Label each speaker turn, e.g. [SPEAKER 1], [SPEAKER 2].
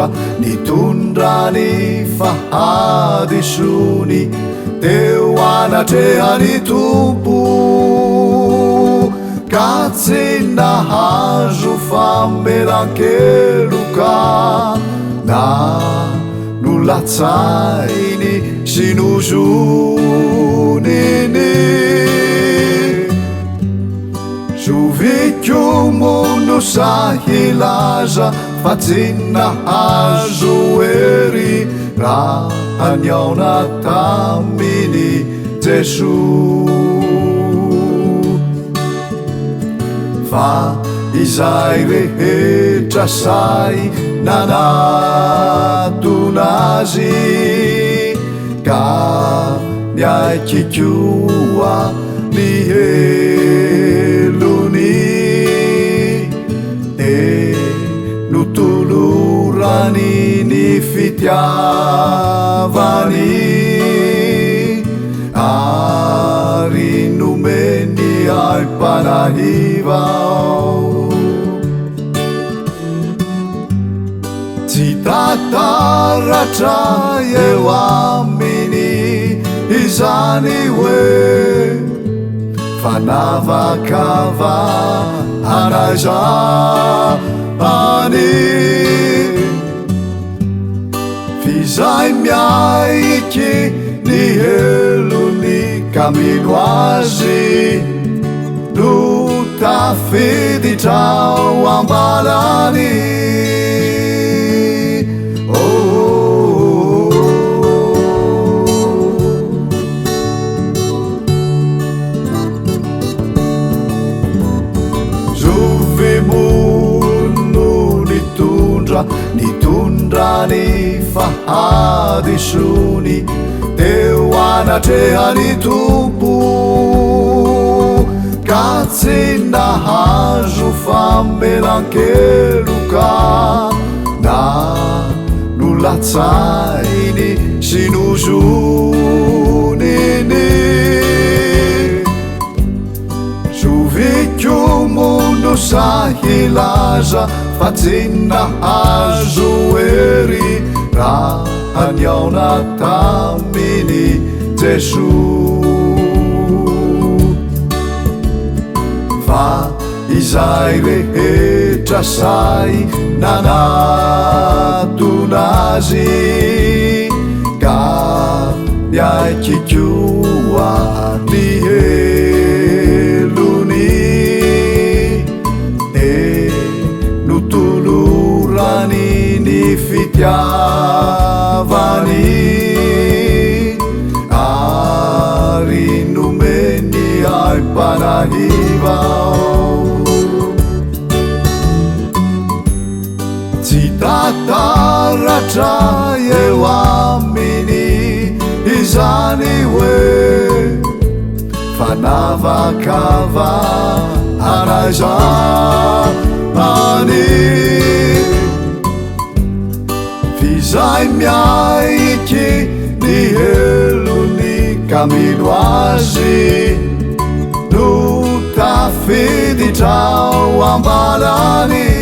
[SPEAKER 1] tondra nitondrany fahadisony teo anatrehany tompo ka tsy nahazo famelan-keloka na nolatsainy sy nozoniny zoviko mono sahilaza fa tsy nahazo ery raha niaona taminy Jesosy fa izay rehetra say nanatonazy ka niaiky koa ny helony de notolorany ny fitiavany ary nomeny ay mpanahiva tsy tataratra eo aminy izany hoe fanavakava anaizany fizay miaiky ny helony ka mino azy no tafiditra ao ambalany nitondrany fahadisony teo anatrehany tompo ka tsy nahazo famelan-keloka na nolatsainy sy nozoniny zoviko mono sahilaza fa tsy nahazo ery raha niaona taminy Jesosy fa izay rehetra say nanatonazy ka niaiky koa ny helony notolorany ny fitiavany ary nomeny ay mpanahiva tsy tataratra eo aminy izany hoe fanavakava anaizany fizay miaiky ny helony ka mino azy no tafiditra ao ambalany